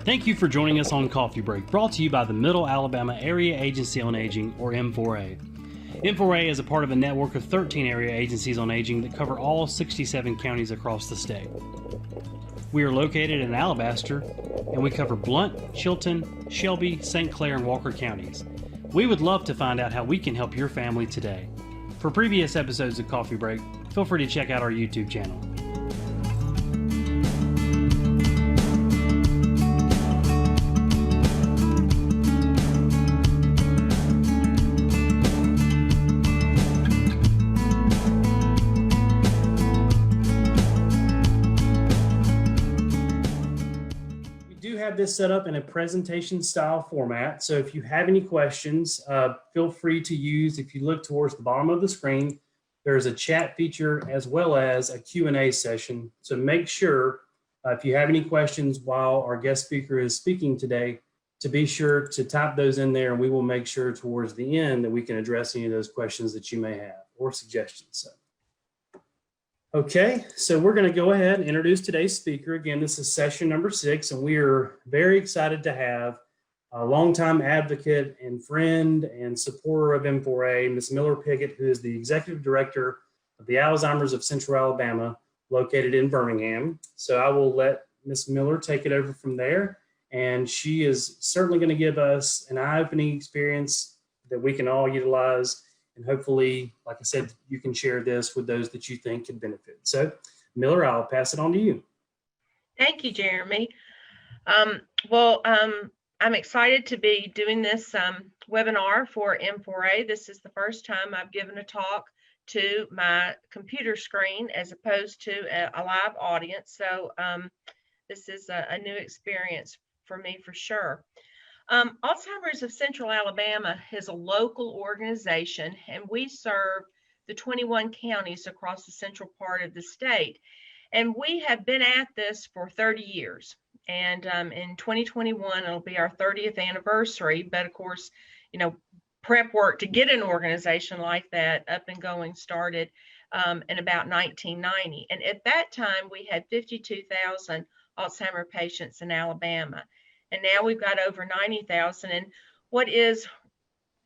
Thank you for joining us on Coffee Break, brought to you by the Middle Alabama Area Agency on Aging, or M4A. M4A is a part of a network of 13 area agencies on aging that cover all 67 counties across the state. We are located in Alabaster, and we cover Blount, Chilton, Shelby, St. Clair, and Walker counties. We would love to find out how we can help your family today. For previous episodes of Coffee Break, feel free to check out our YouTube channel. Have this set up in a presentation style format. So if you have any questions, feel free to use, if you look towards the bottom of the screen, there's a chat feature as well as a Q&A session. So make sure if you have any questions while our guest speaker is speaking today, to be sure to type those in there, and we will make sure towards the end that we can address any of those questions that you may have or suggestions. So. Okay, so we're going to go ahead and introduce today's speaker. Again, this is session number 6, and we are very excited to have a longtime advocate and friend and supporter of M4A, Ms. Miller Piggott, who is the Executive Director of the Alzheimer's of Central Alabama, located in Birmingham. So I will let Ms. Miller take it over from there, and she is certainly going to give us an eye-opening experience that we can all utilize. And hopefully, like I said, you can share this with those that you think could benefit. So, Miller, I'll pass it on to you. Thank you, Jeremy. I'm excited to be doing this webinar for M4A. This is the first time I've given a talk to my computer screen as opposed to a live audience. So this is a new experience for me for sure. Alzheimer's of Central Alabama is a local organization, and we serve the 21 counties across the central part of the state. And we have been at this for 30 years. And in 2021, it'll be our 30th anniversary. But of course, you know, prep work to get an organization like that up and going started in about 1990. And at that time, we had 52,000 Alzheimer patients in Alabama. And now we've got over 90,000. And what is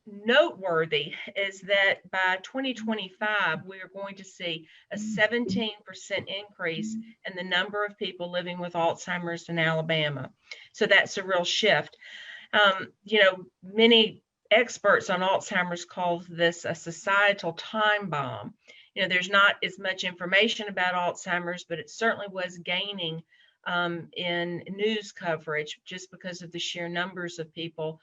noteworthy is that by 2025, we are going to see a 17% increase in the number of people living with Alzheimer's in Alabama. So that's a real shift. You know, many experts on Alzheimer's call this a societal time bomb. You know, there's not as much information about Alzheimer's, but it certainly was gaining in news coverage just because of the sheer numbers of people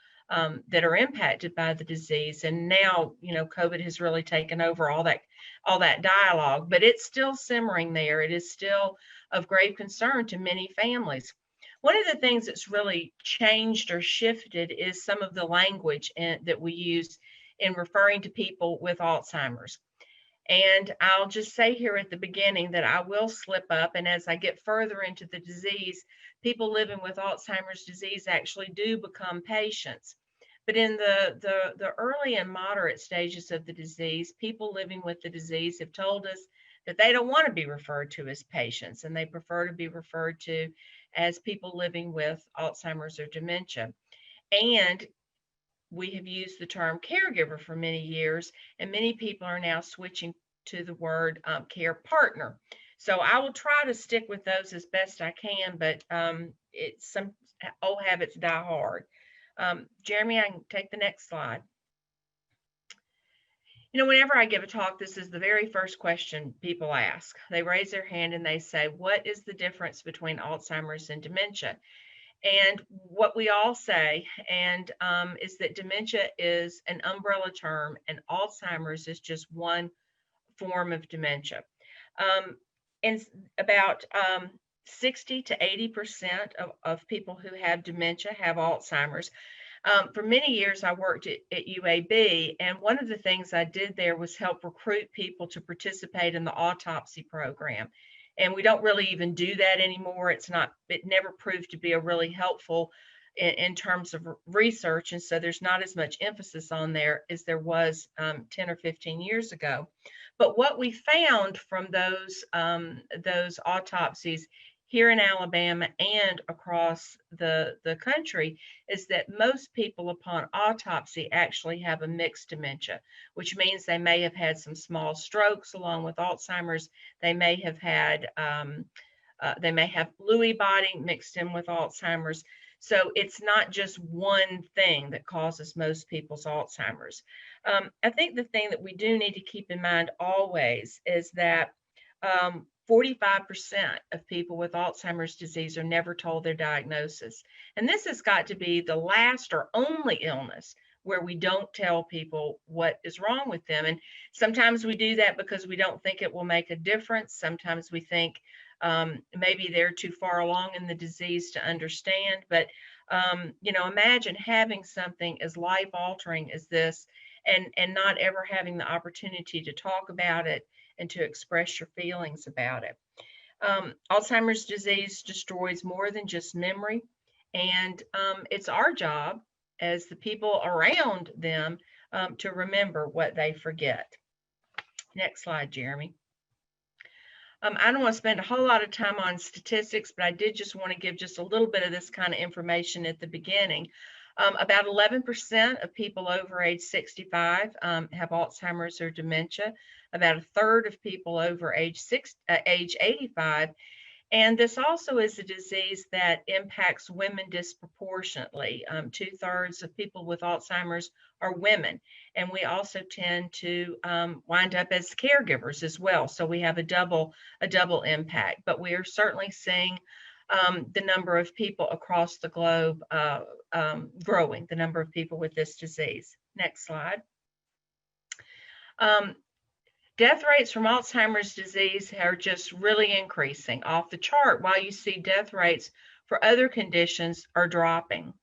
that are impacted by the disease. And now, you know, COVID has really taken over all that dialogue, but it's still simmering there. It is still of grave concern to many families. One of the things that's really changed or shifted is some of the language that we use in referring to people with Alzheimer's. And I'll just say here at the beginning that I will slip up, and as I get further into the disease, people living with Alzheimer's disease actually do become patients. But in the early and moderate stages of the disease, people living with the disease have told us that they don't want to be referred to as patients, and they prefer to be referred to as people living with Alzheimer's or dementia. And we have used the term caregiver for many years, and many people are now switching to the word care partner. So I will try to stick with those as best I can, but it's some old habits die hard. Jeremy, I can take the next slide. You know, whenever I give a talk, this is the very first question people ask. They raise their hand and they say, what is the difference between Alzheimer's and dementia? And what we all say is that dementia is an umbrella term and Alzheimer's is just one form of dementia. And about 60 to 80% of people who have dementia have Alzheimer's. For many years, I worked at UAB, and one of the things I did there was help recruit people to participate in the autopsy program. And we don't really even do that anymore. It never proved to be a really helpful in terms of research. And so there's not as much emphasis on there as there was 10 or 15 years ago. But what we found from those autopsies here in Alabama and across the country is that most people upon autopsy actually have a mixed dementia, which means they may have had some small strokes along with Alzheimer's. They may have had Lewy body mixed in with Alzheimer's. So it's not just one thing that causes most people's Alzheimer's. I think the thing that we do need to keep in mind always is that 45% of people with Alzheimer's disease are never told their diagnosis. And this has got to be the last or only illness where we don't tell people what is wrong with them. And sometimes we do that because we don't think it will make a difference. Sometimes we think maybe they're too far along in the disease to understand. But, imagine having something as life-altering as this and not ever having the opportunity to talk about it and to express your feelings about it. Alzheimer's disease destroys more than just memory, and it's our job as the people around them to remember what they forget. Next slide, Jeremy. I don't want to spend a whole lot of time on statistics, but I did just want to give just a little bit of this kind of information at the beginning. About 11% of people over age 65 have Alzheimer's or dementia. About a third of people over age 85. And this also is a disease that impacts women disproportionately. 2/3 of people with Alzheimer's are women. And we also tend to wind up as caregivers as well. So we have a double impact. But we are certainly seeing the number of people across the globe growing, the number of people with this disease. Next slide. Death rates from Alzheimer's disease are just really increasing off the chart, while you see death rates for other conditions are dropping.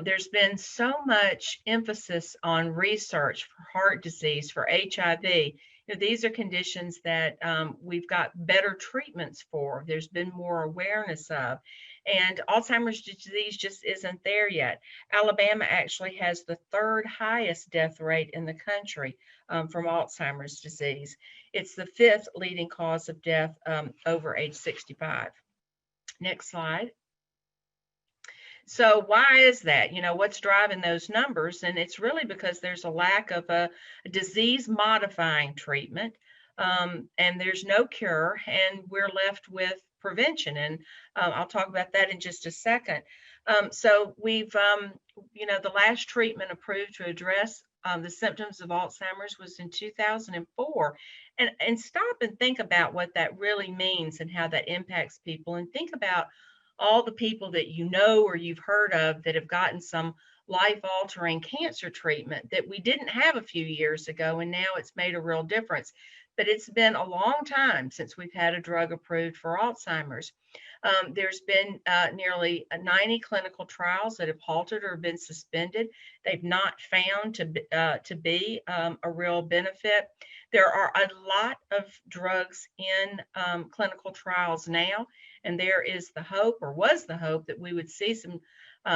There's been so much emphasis on research for heart disease, for HIV. These are conditions that we've got better treatments for. There's been more awareness of. And Alzheimer's disease just isn't there yet. Alabama actually has the third highest death rate in the country from Alzheimer's disease. It's the fifth leading cause of death over age 65. Next slide. So why is that? What's driving those numbers? And it's really because there's a lack of a disease-modifying treatment, and there's no cure, and we're left with prevention. And I'll talk about that in just a second. So we've, the last treatment approved to address the symptoms of Alzheimer's was in 2004. And stop and think about what that really means and how that impacts people, and think about all the people that you know or you've heard of that have gotten some life-altering cancer treatment that we didn't have a few years ago, and now it's made a real difference. But it's been a long time since we've had a drug approved for Alzheimer's. There's been nearly 90 clinical trials that have halted or been suspended. They've not found to be a real benefit. There are a lot of drugs in clinical trials now, and there is the hope, or was the hope, that we would see some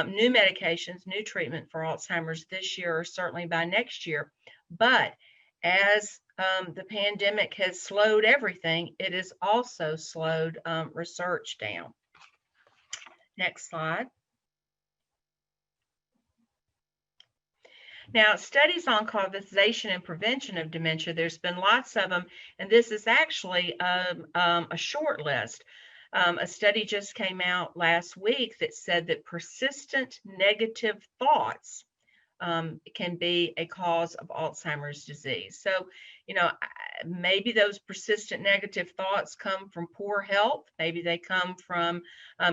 new medications, new treatment for Alzheimer's this year, or certainly by next year. But as the pandemic has slowed everything, it has also slowed research down. Next slide. Now, studies on causation and prevention of dementia, there's been lots of them, and this is actually a short list. A study just came out last week that said that persistent negative thoughts can be a cause of Alzheimer's disease. So, maybe those persistent negative thoughts come from poor health. Maybe they come from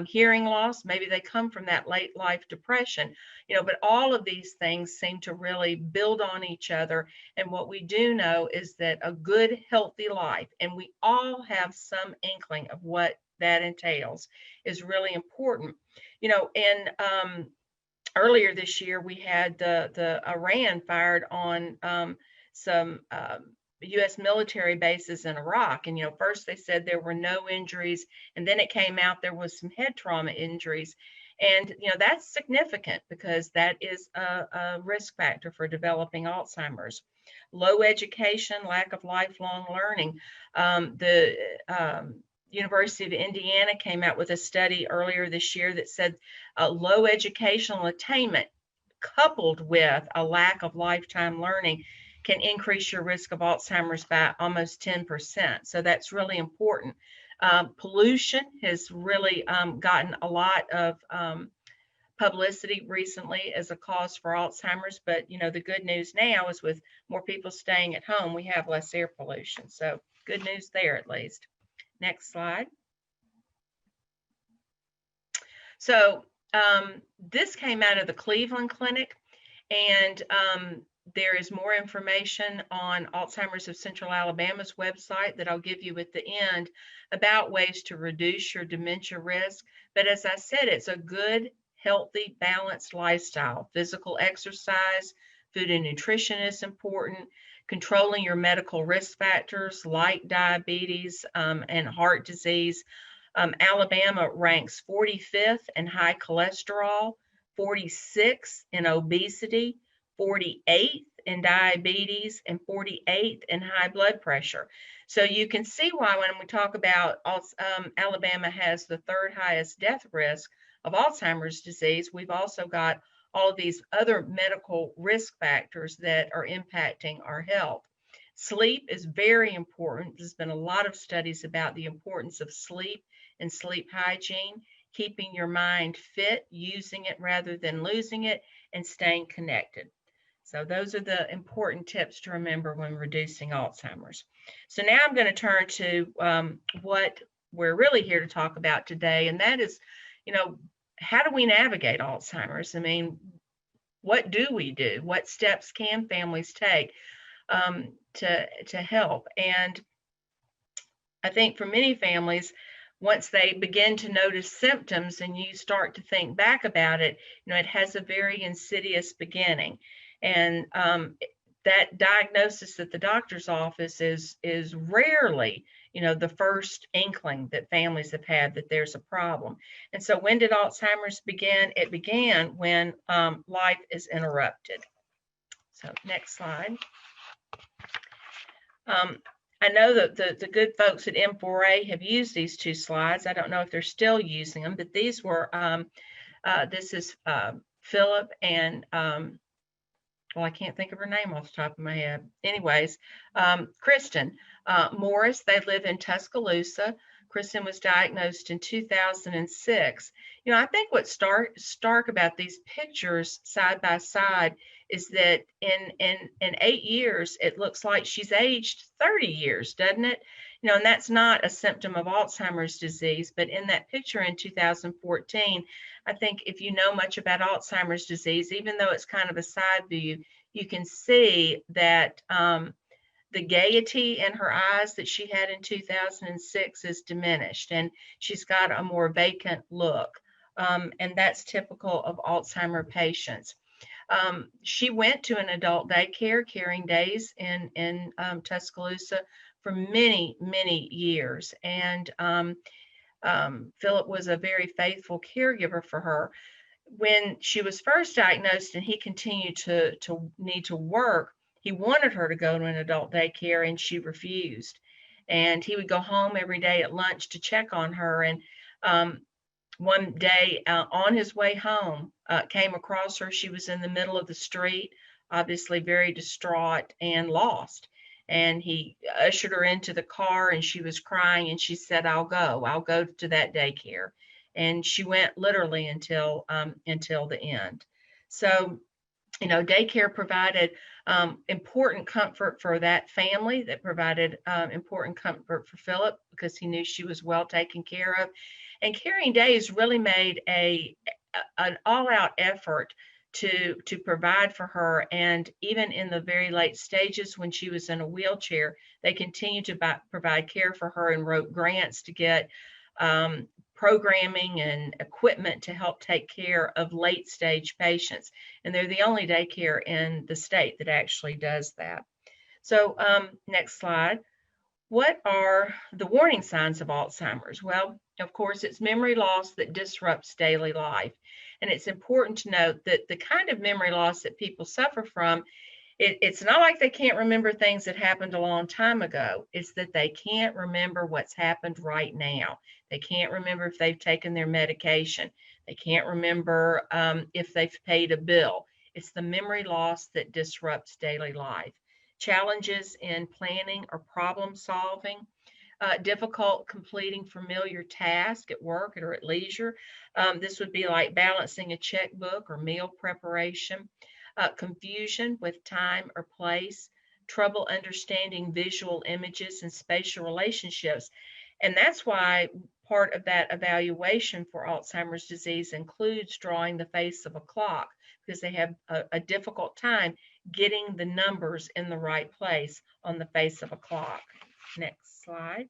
hearing loss. Maybe they come from that late life depression. But all of these things seem to really build on each other. And what we do know is that a good, healthy life, and we all have some inkling of what that entails, is really important. And earlier this year, we had the Iran fired on some U.S. military bases in Iraq. And, first they said there were no injuries, and then it came out there was some head trauma injuries. And, that's significant because that is a risk factor for developing Alzheimer's. Low education, lack of lifelong learning, University of Indiana came out with a study earlier this year that said low educational attainment coupled with a lack of lifetime learning can increase your risk of Alzheimer's by almost 10%. So that's really important. Pollution has really gotten a lot of publicity recently as a cause for Alzheimer's, but the good news now is with more people staying at home, we have less air pollution. So good news there at least. Next slide. So this came out of the Cleveland Clinic, and there is more information on Alzheimer's of Central Alabama's website that I'll give you at the end about ways to reduce your dementia risk. But as I said, it's a good, healthy, balanced lifestyle. Physical exercise, food and nutrition is important. Controlling your medical risk factors like diabetes and heart disease. Alabama ranks 45th in high cholesterol, 46th in obesity, 48th in diabetes, and 48th in high blood pressure. So you can see why when we talk about Alabama has the third highest death risk of Alzheimer's disease, we've also got all of these other medical risk factors that are impacting our health. Sleep is very important. There's been a lot of studies about the importance of sleep and sleep hygiene, keeping your mind fit, using it rather than losing it, and staying connected. So those are the important tips to remember when reducing Alzheimer's. So now I'm going to turn to what we're really here to talk about today, and that is, how do we navigate Alzheimer's? I mean, what do we do? What steps can families take to help? And I think for many families, once they begin to notice symptoms and you start to think back about it, it has a very insidious beginning. And that diagnosis at the doctor's office is rarely, the first inkling that families have had that there's a problem. And so when did Alzheimer's begin? It began when life is interrupted. So next slide. I know that the good folks at M4A have used these two slides. I don't know if they're still using them, but these were, this is Philip and, well, I can't think of her name off the top of my head. Anyways, Kristen Morris, they live in Tuscaloosa. Kristen was diagnosed in 2006. I think what's stark about these pictures side by side is that in 8 years, it looks like she's aged 30 years, doesn't it? And that's not a symptom of Alzheimer's disease, but in that picture in 2014, I think if you know much about Alzheimer's disease, even though it's kind of a side view, you can see that the gaiety in her eyes that she had in 2006 is diminished, and she's got a more vacant look, and that's typical of Alzheimer patients. She went to an adult daycare, Caring Days in Tuscaloosa for many, many years, and Philip was a very faithful caregiver for her. When she was first diagnosed and he continued to need to work, he wanted her to go to an adult daycare and she refused. And he would go home every day at lunch to check on her. And one day on his way home, came across her. She was in the middle of the street, obviously very distraught and lost. And he ushered her into the car and she was crying and she said, I'll go to that daycare. And she went literally until the end. So, daycare provided important comfort for that family, that provided important comfort for Philip because he knew she was well taken care of. And Caring Days really made an all-out effort to provide for her. And even in the very late stages when she was in a wheelchair, they continued to provide care for her and wrote grants to get programming and equipment to help take care of late stage patients. And they're the only daycare in the state that actually does that. So next slide. What are the warning signs of Alzheimer's? Well, of course, it's memory loss that disrupts daily life. And it's important to note that the kind of memory loss that people suffer from It's not like they can't remember things that happened a long time ago. It's that they can't remember what's happened right now. They can't remember if they've taken their medication. They can't remember if they've paid a bill. It's the memory loss that disrupts daily life. Challenges in planning or problem solving, difficult completing familiar tasks at work or at leisure. This would be like balancing a checkbook or meal preparation. Confusion with time or place, trouble understanding visual images and spatial relationships. And that's why part of that evaluation for Alzheimer's disease includes drawing the face of a clock, because they have a difficult time getting the numbers in the right place on the face of a clock. Next slide.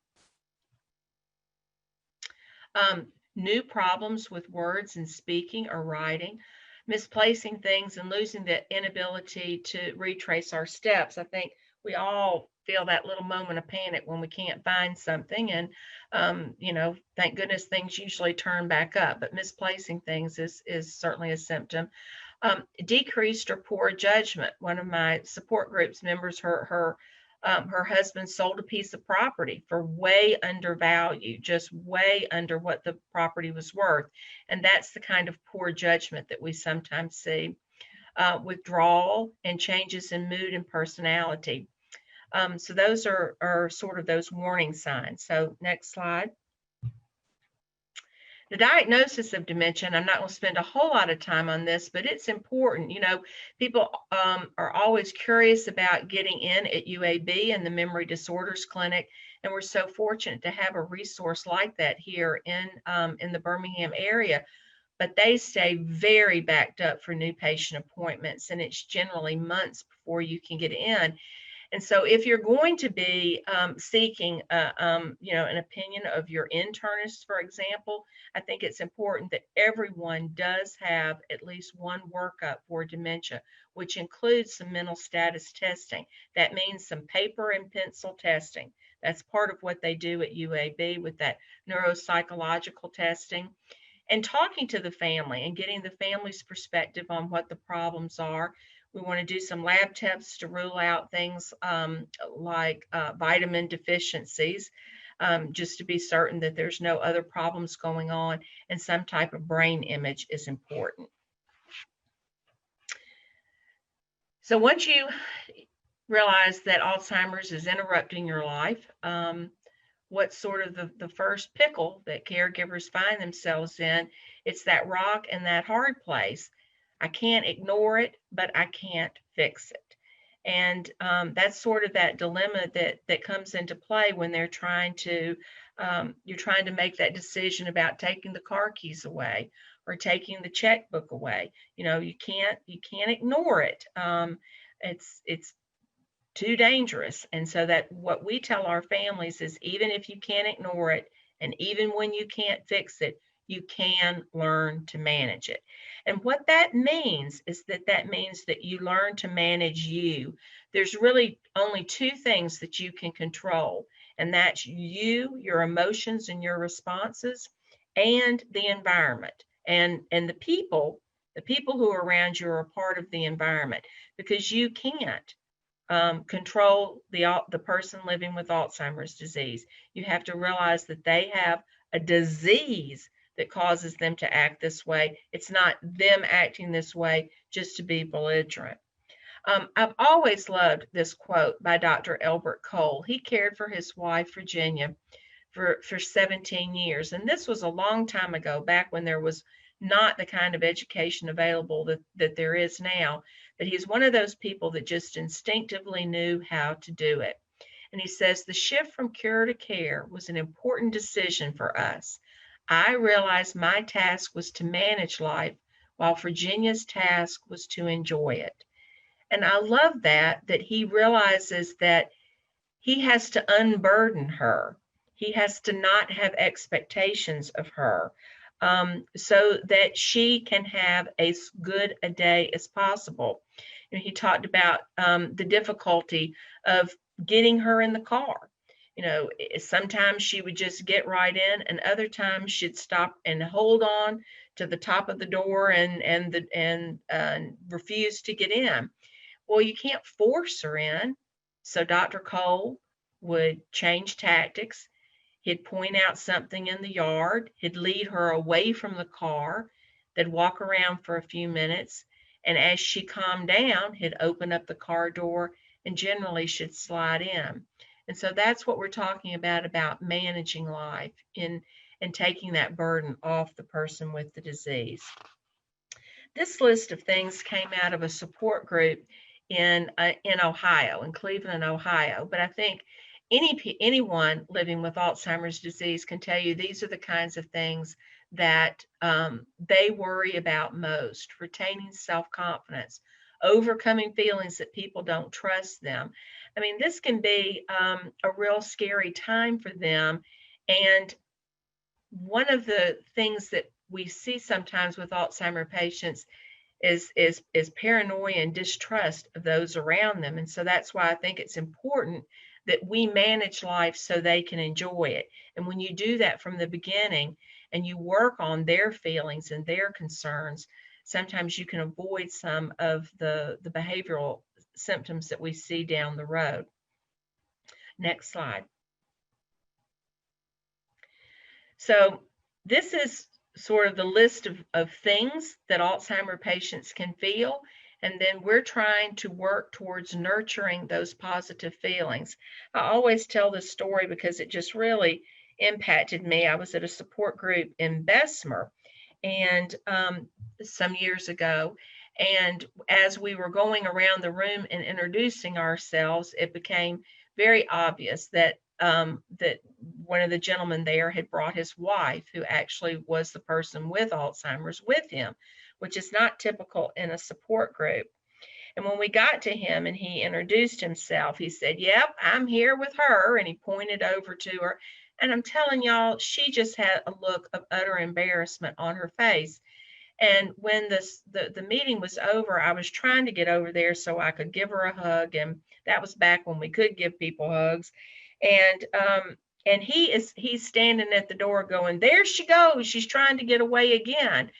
New problems with words and speaking or writing, misplacing things and losing the inability to retrace our steps. I think we all feel that little moment of panic when we can't find something, and thank goodness things usually turn back up, but misplacing things is certainly a symptom. Decreased or poor judgment. One of my support groups members, her husband sold a piece of property for way undervalued, just way under what the property was worth. And that's the kind of poor judgment that we sometimes see. Withdrawal and changes in mood and personality. So those are sort of those warning signs. So next slide. The diagnosis of dementia, and I'm not going to spend a whole lot of time on this, but it's important. People are always curious about getting in at UAB and the Memory Disorders Clinic, and we're so fortunate to have a resource like that here in the Birmingham area. But they stay very backed up for new patient appointments, and it's generally months before you can get in. And so if you're going to be seeking, an opinion of your internist, for example, I think it's important that everyone does have at least one workup for dementia, which includes some mental status testing. That means some paper and pencil testing. That's part of what they do at UAB with that neuropsychological testing. And talking to the family and getting the family's perspective on what the problems are. We want to do some lab tests to rule out things like vitamin deficiencies, just to be certain that there's no other problems going on, and some type of brain image is important. So once you realize that Alzheimer's is interrupting your life, what's sort of the first pickle that caregivers find themselves in? It's that rock and that hard place. I can't ignore it, but I can't fix it. And that's sort of that dilemma that comes into play when they're you're trying to make that decision about taking the car keys away or taking the checkbook away. You can't ignore it. It's too dangerous. And so that what we tell our families is, even if you can't ignore it, and even when you can't fix it, you can learn to manage it. And what that means is that means that you learn to manage you. There's really only two things that you can control, and that's you, your emotions and your responses, and the environment. And the people who are around you are a part of the environment, because you can't control the person living with Alzheimer's disease. You have to realize that they have a disease that causes them to act this way. It's not them acting this way just to be belligerent. I've always loved this quote by Dr. Elbert Cole. He cared for his wife, Virginia, for 17 years. And this was a long time ago, back when there was not the kind of education available that there is now. But he's one of those people that just instinctively knew how to do it. And he says, the shift from cure to care was an important decision for us. I realized my task was to manage life, while Virginia's task was to enjoy it. And I love that he realizes that he has to unburden her. He has to not have expectations of her, so that she can have as good a day as possible. He talked about the difficulty of getting her in the car. Sometimes she would just get right in, and other times she'd stop and hold on to the top of the door and refuse to get in. Well, you can't force her in. So Dr. Cole would change tactics. He'd point out something in the yard. He'd lead her away from the car. They'd walk around for a few minutes. And as she calmed down, he'd open up the car door and generally she'd slide in. And so that's what we're talking about managing life and taking that burden off the person with the disease. This list of things came out of a support group in Ohio, in Cleveland, Ohio. But I think anyone living with Alzheimer's disease can tell you these are the kinds of things that they worry about most: retaining self-confidence, overcoming feelings that people don't trust them. I mean, this can be a real scary time for them. And one of the things that we see sometimes with Alzheimer patients is paranoia and distrust of those around them. And so that's why I think it's important that we manage life so they can enjoy it. And when you do that from the beginning and you work on their feelings and their concerns, sometimes you can avoid some of the behavioral symptoms that we see down the road. Next slide. So this is sort of the list of things that Alzheimer patients can feel, and then we're trying to work towards nurturing those positive feelings. I always tell this story because it just really impacted me. I was at a support group in Bessemer and some years ago, and as we were going around the room and introducing ourselves, it became very obvious that that one of the gentlemen there had brought his wife, who actually was the person with Alzheimer's, with him, which is not typical in a support group. And when we got to him and he introduced himself, he said, "Yep, I'm here with her," and he pointed over to her. And I'm telling y'all, she just had a look of utter embarrassment on her face. And when the meeting was over, I was trying to get over there so I could give her a hug, and that was back when we could give people hugs. And he's standing at the door going, "There she goes, she's trying to get away again."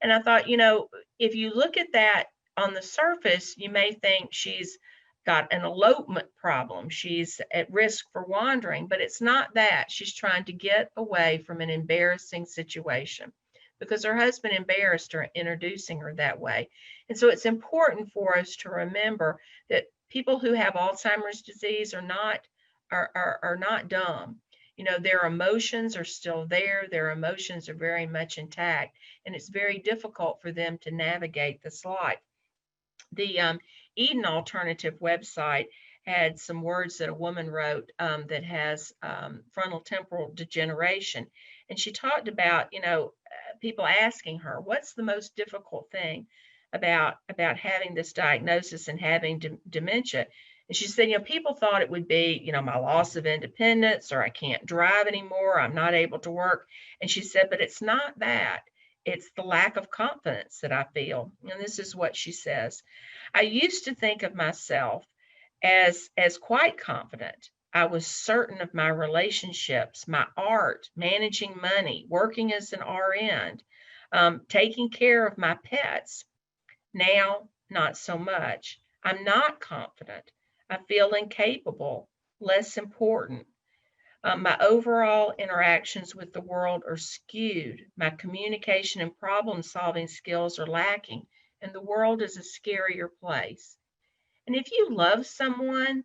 And I thought, if you look at that on the surface, you may think she's got an elopement problem, she's at risk for wandering, but it's not that. She's trying to get away from an embarrassing situation because her husband embarrassed her introducing her that way. And so it's important for us to remember that people who have Alzheimer's disease are not dumb. Their emotions are still there. Their emotions are very much intact, and it's very difficult for them to navigate this life. The Eden Alternative website had some words that a woman wrote that has frontal temporal degeneration, and she talked about people asking her, what's the most difficult thing about having this diagnosis and having dementia? And she said, people thought it would be, my loss of independence, or I can't drive anymore, I'm not able to work. And she said, but it's not that. It's the lack of confidence that I feel. And this is what she says. I used to think of myself as quite confident. I was certain of my relationships, my art, managing money, working as an RN, taking care of my pets. Now, not so much. I'm not confident. I feel incapable, less important. My overall interactions with the world are skewed. My communication and problem-solving skills are lacking, and the world is a scarier place. And if you love someone,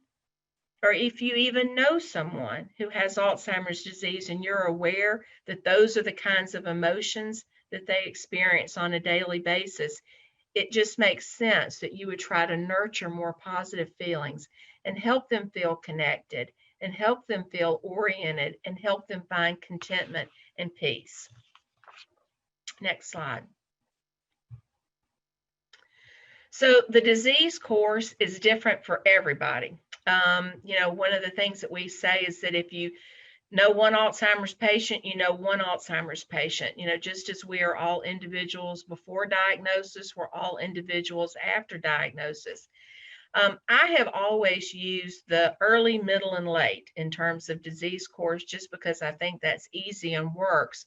or if you even know someone who has Alzheimer's disease and you're aware that those are the kinds of emotions that they experience on a daily basis, it just makes sense that you would try to nurture more positive feelings and help them feel connected and help them feel oriented and help them find contentment and peace. Next slide. So the disease course is different for everybody. One of the things that we say is that if you know one Alzheimer's patient, you know one Alzheimer's patient. Just as we are all individuals before diagnosis, we're all individuals after diagnosis. I have always used the early, middle, and late in terms of disease course, just because I think that's easy and works.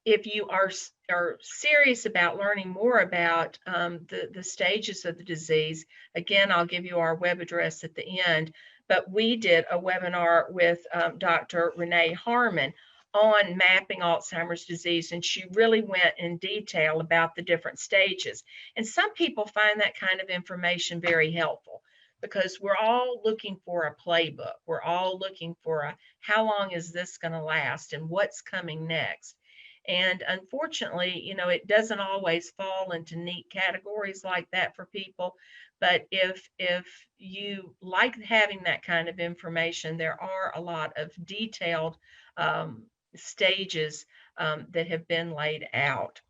if you are serious about learning more about the stages of the disease, again, I'll give you our web address at the end, but we did a webinar with Dr. Renee Harmon on mapping Alzheimer's disease, and she really went in detail about the different stages. And some people find that kind of information very helpful, because we're all looking for a playbook. We're all looking for how long is this going to last and what's coming next. And unfortunately, it doesn't always fall into neat categories like that for people. But if you like having that kind of information, there are a lot of detailed stages that have been laid out.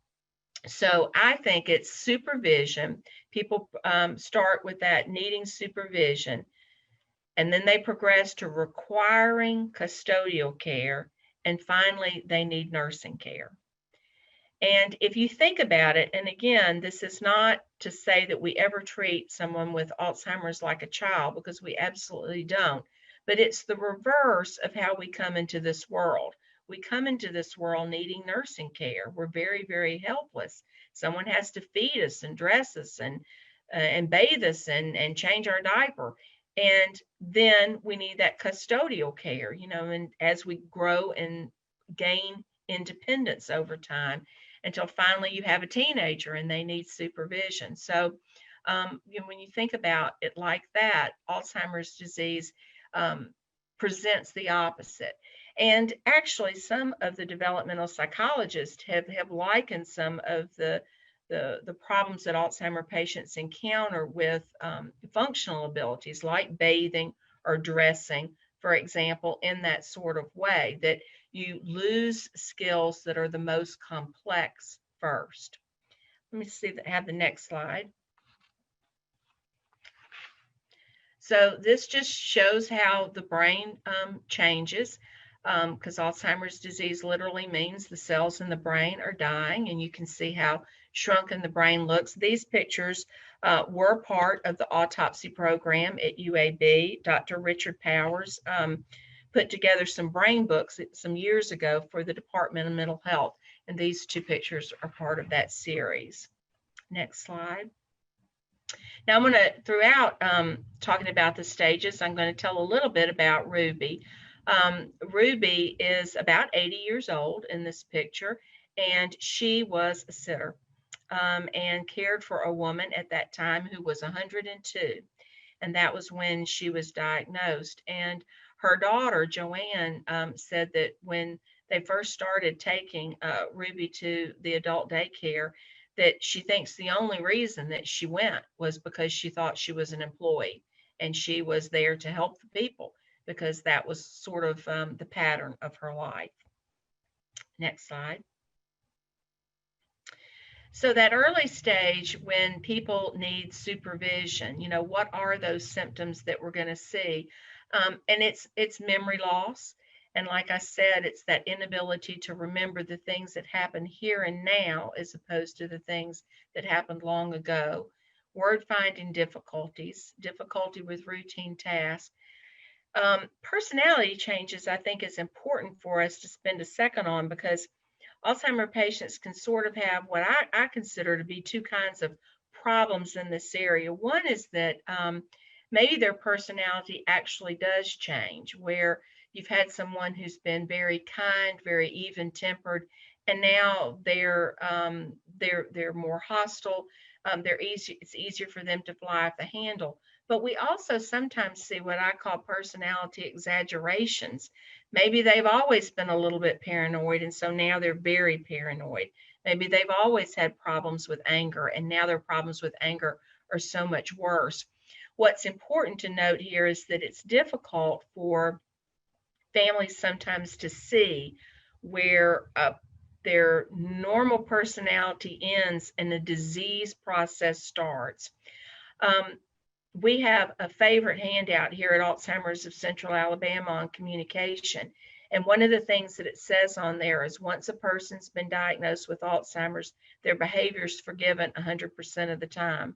So I think it's supervision. People start with that needing supervision, and then they progress to requiring custodial care, and finally they need nursing care. And if you think about it, and again, this is not to say that we ever treat someone with Alzheimer's like a child, because we absolutely don't, but it's the reverse of how we come into this world. We come into this world needing nursing care. We're very, very helpless. Someone has to feed us and dress us and bathe us and change our diaper. And then we need that custodial care, and as we grow and gain independence over time, until finally you have a teenager and they need supervision. So, when you think about it like that, Alzheimer's disease presents the opposite. And actually, some of the developmental psychologists have likened some of the problems that Alzheimer patients encounter with functional abilities like bathing or dressing, for example, in that sort of way, that you lose skills that are the most complex first. Let me see that. Have the next slide. So this just shows how the brain changes, because Alzheimer's disease literally means the cells in the brain are dying, and you can see how shrunken the brain looks. These pictures were part of the autopsy program at UAB. Dr. Richard Powers put together some brain books some years ago for the Department of Mental Health, and these two pictures are part of that series. Next slide. Now I'm going to, throughout talking about the stages, I'm going to tell a little bit about Ruby. Ruby is about 80 years old in this picture, and she was a sitter and cared for a woman at that time who was 102, and that was when she was diagnosed. And her daughter, Joanne, said that when they first started taking Ruby to the adult daycare, that she thinks the only reason that she went was because she thought she was an employee and she was there to help the people, because that was sort of the pattern of her life. Next slide. So that early stage when people need supervision, what are those symptoms that we're going to see? And it's memory loss. And like I said, it's that inability to remember the things that happen here and now as opposed to the things that happened long ago. Word finding difficulties, difficulty with routine tasks. Personality changes, I think, is important for us to spend a second on, because Alzheimer patients can sort of have what I consider to be two kinds of problems in this area. One is that maybe their personality actually does change, where you've had someone who's been very kind, very even-tempered, and now they're more hostile. It's easier for them to fly off the handle. But we also sometimes see what I call personality exaggerations. Maybe they've always been a little bit paranoid, and so now they're very paranoid. Maybe they've always had problems with anger, and now their problems with anger are so much worse. What's important to note here is that it's difficult for families sometimes to see where their normal personality ends and the disease process starts. We have a favorite handout here at Alzheimer's of Central Alabama on communication. And one of the things that it says on there is once a person's been diagnosed with Alzheimer's, their behavior is forgiven 100% of the time.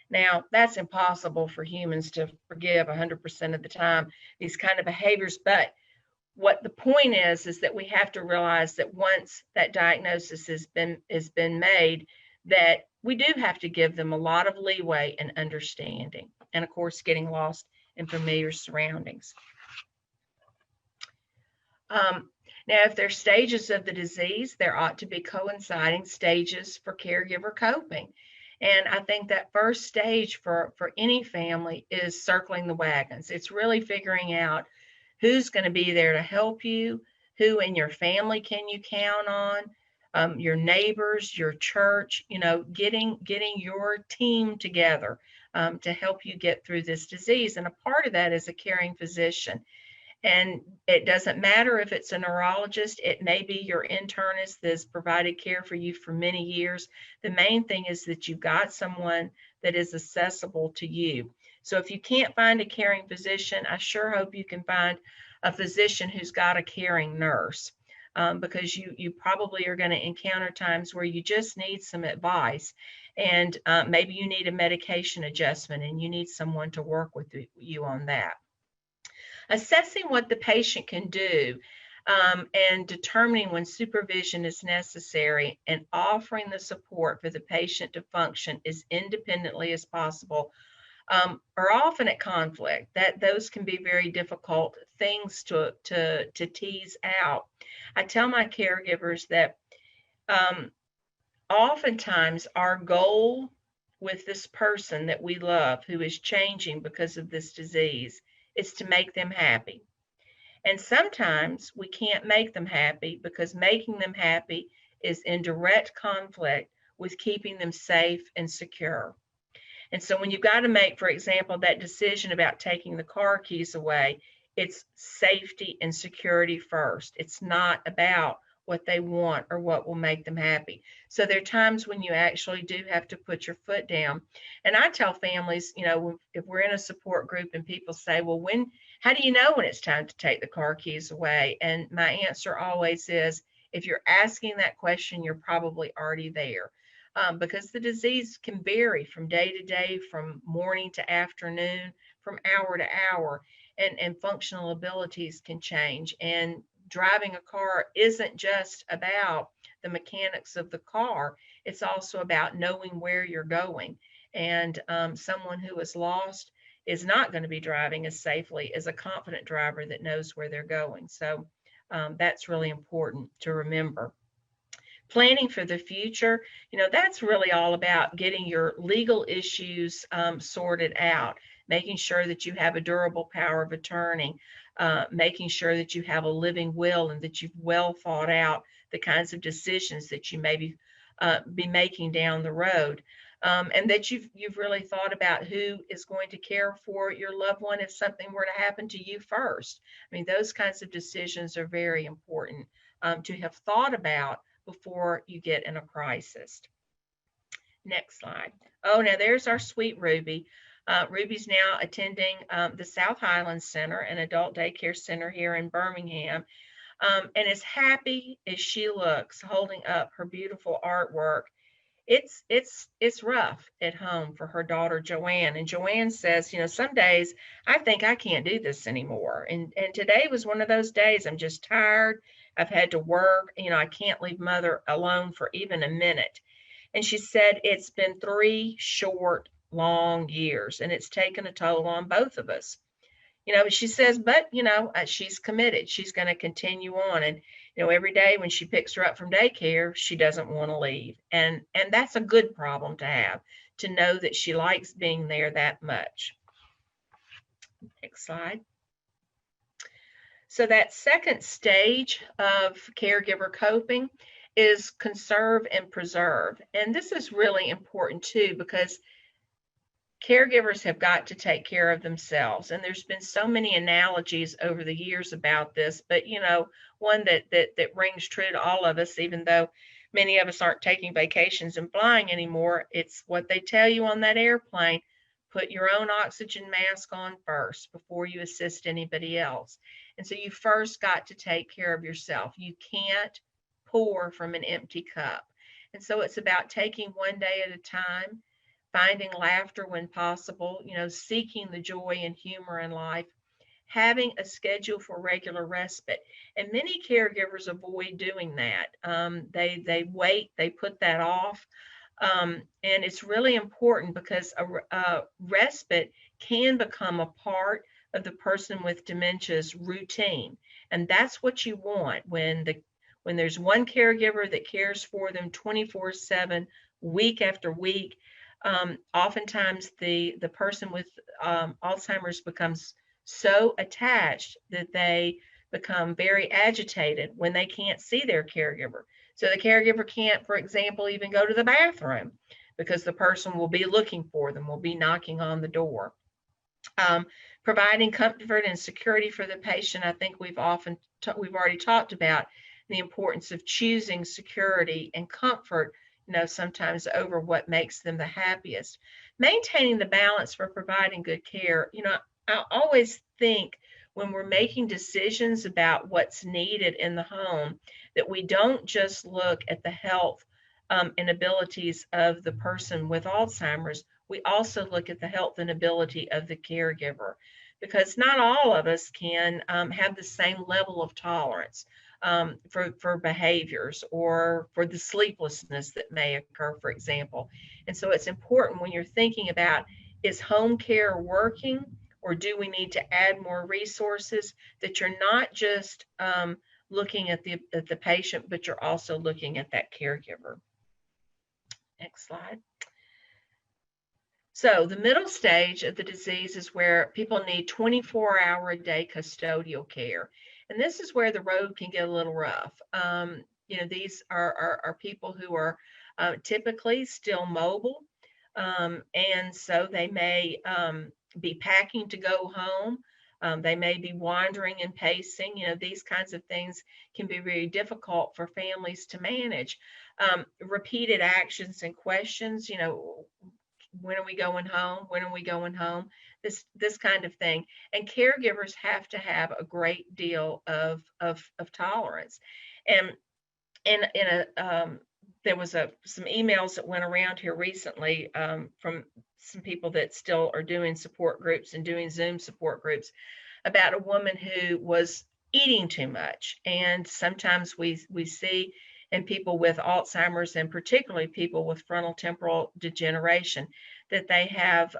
Now, that's impossible for humans to forgive 100% of the time, these kind of behaviors, but what the point is that we have to realize that once that diagnosis has been made, that we do have to give them a lot of leeway and understanding, and of course getting lost in familiar surroundings. Now, if there's stages of the disease, there ought to be coinciding stages for caregiver coping. And I think that first stage for any family is circling the wagons. It's really figuring out who's going to be there to help you, who in your family can you count on, your neighbors, your church, getting your team together to help you get through this disease. And a part of that is a caring physician. And it doesn't matter if it's a neurologist, it may be your internist that's provided care for you for many years. The main thing is that you've got someone that is accessible to you. So if you can't find a caring physician, I sure hope you can find a physician who's got a caring nurse, because you probably are going to encounter times where you just need some advice, and maybe you need a medication adjustment and you need someone to work with you on that. Assessing what the patient can do and determining when supervision is necessary and offering the support for the patient to function as independently as possible are often at conflict. Those can be very difficult things to tease out. I tell my caregivers that oftentimes our goal with this person that we love who is changing because of this disease is to make them happy. And sometimes we can't make them happy because making them happy is in direct conflict with keeping them safe and secure. And so when you've got to make, for example, that decision about taking the car keys away, it's safety and security first. It's not about what they want or what will make them happy. So there are times when you actually do have to put your foot down. And I tell families, if we're in a support group and people say, well, how do you know when it's time to take the car keys away? And my answer always is, if you're asking that question, you're probably already there. Because the disease can vary from day to day, from morning to afternoon, from hour to hour, and functional abilities can change. And driving a car isn't just about the mechanics of the car, it's also about knowing where you're going. And someone who is lost is not going to be driving as safely as a confident driver that knows where they're going. So that's really important to remember. Planning for the future, that's really all about getting your legal issues sorted out, making sure that you have a durable power of attorney, making sure that you have a living will and that you've well thought out the kinds of decisions that you may be making down the road, and that you've really thought about who is going to care for your loved one if something were to happen to you first. I mean, those kinds of decisions are very important to have thought about before you get in a crisis. Next slide. Oh, now there's our sweet Ruby. Ruby's now attending the South Highlands Center, an adult daycare center here in Birmingham, and as happy as she looks holding up her beautiful artwork. It's rough at home for her daughter Joanne, and Joanne says, some days I think I can't do this anymore, and today was one of those days. I'm just tired. I've had to work. I can't leave mother alone for even a minute. And she said it's been 3 short, long years, and it's taken a toll on both of us. She says, but she's committed. She's going to continue on, and every day when she picks her up from daycare, she doesn't want to leave, and that's a good problem to have, to know that she likes being there that much. Next slide. So that second stage of caregiver coping is conserve and preserve. And this is really important too, because caregivers have got to take care of themselves. And there's been so many analogies over the years about this, but one that rings true to all of us, even though many of us aren't taking vacations and flying anymore, it's what they tell you on that airplane: put your own oxygen mask on first before you assist anybody else. And so you first got to take care of yourself. You can't pour from an empty cup. And so it's about taking one day at a time, finding laughter when possible, seeking the joy and humor in life, having a schedule for regular respite. And many caregivers avoid doing that. They wait, they put that off. And it's really important because a respite can become a part of the person with dementia's routine. And that's what you want when there's one caregiver that cares for them 24/7, week after week. Oftentimes the person with Alzheimer's becomes so attached that they become very agitated when they can't see their caregiver. So the caregiver can't, for example, even go to the bathroom because the person will be looking for them, will be knocking on the door. Providing comfort and security for the patient. I think we've already talked about the importance of choosing security and comfort, sometimes over what makes them the happiest. Maintaining the balance for providing good care. I always think when we're making decisions about what's needed in the home, that we don't just look at the health and abilities of the person with Alzheimer's, we also look at the health and ability of the caregiver, because not all of us can have the same level of tolerance for behaviors or for the sleeplessness that may occur, for example. And so it's important when you're thinking about, is home care working, or do we need to add more resources, that you're not just looking at the patient, but you're also looking at that caregiver. Next slide. So the middle stage of the disease is where people need 24-hour-a-day custodial care. And this is where the road can get a little rough. These are people who are typically still mobile. And so they may be packing to go home. They may be wandering and pacing. These kinds of things can be very difficult for families to manage. Repeated actions and questions, when are we going home? When are we going home? This kind of thing. And caregivers have to have a great deal of tolerance. And there was some emails that went around here recently from some people that still are doing support groups and doing Zoom support groups about a woman who was eating too much. And sometimes we see in people with Alzheimer's, and particularly people with frontal temporal degeneration, that they have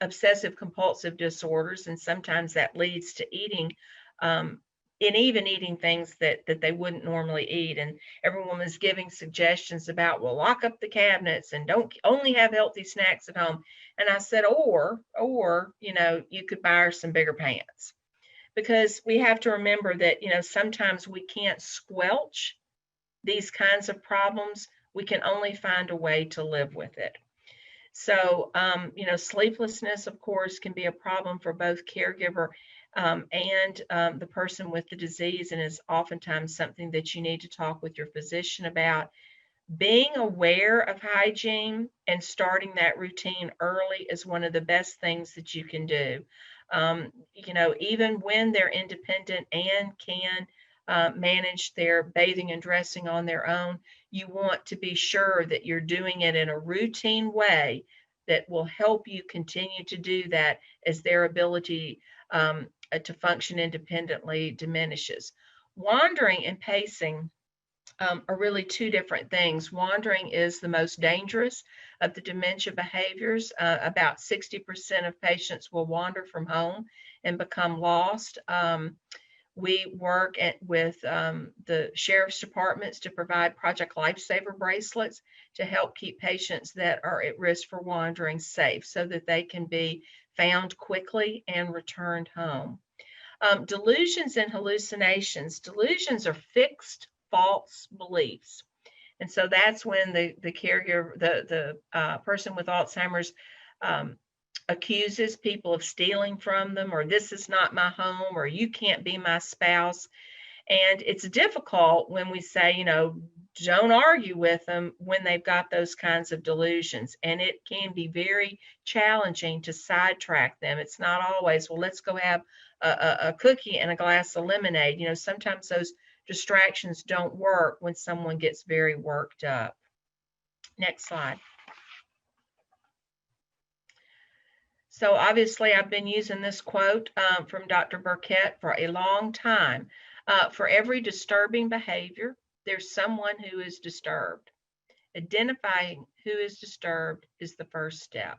obsessive compulsive disorders, and sometimes that leads to eating and even eating things that they wouldn't normally eat. And everyone was giving suggestions about, well, lock up the cabinets and don't only have healthy snacks at home. And I said, or you could buy her some bigger pants, because we have to remember that, sometimes we can't squelch these kinds of problems. We can only find a way to live with it. So, sleeplessness, of course, can be a problem for both caregiver and the person with the disease, and is oftentimes something that you need to talk with your physician about. Being aware of hygiene and starting that routine early is one of the best things that you can do. Even when they're independent and can manage their bathing and dressing on their own, you want to be sure that you're doing it in a routine way that will help you continue to do that as their ability to function independently diminishes. Wandering and pacing are really two different things. Wandering is the most dangerous of the dementia behaviors. About 60% of patients will wander from home and become lost. We work with the sheriff's departments to provide Project Lifesaver bracelets to help keep patients that are at risk for wandering safe, so that they can be found quickly and returned home. Delusions and hallucinations. Delusions are fixed, false beliefs. And so that's when the caregiver, the person with Alzheimer's accuses people of stealing from them, or this is not my home, or you can't be my spouse. And it's difficult when we say, don't argue with them when they've got those kinds of delusions. And it can be very challenging to sidetrack them. It's not always, well, let's go have a cookie and a glass of lemonade. Sometimes those distractions don't work when someone gets very worked up. Next slide. So obviously I've been using this quote from Dr. Burkett for a long time. For every disturbing behavior, there's someone who is disturbed. Identifying who is disturbed is the first step.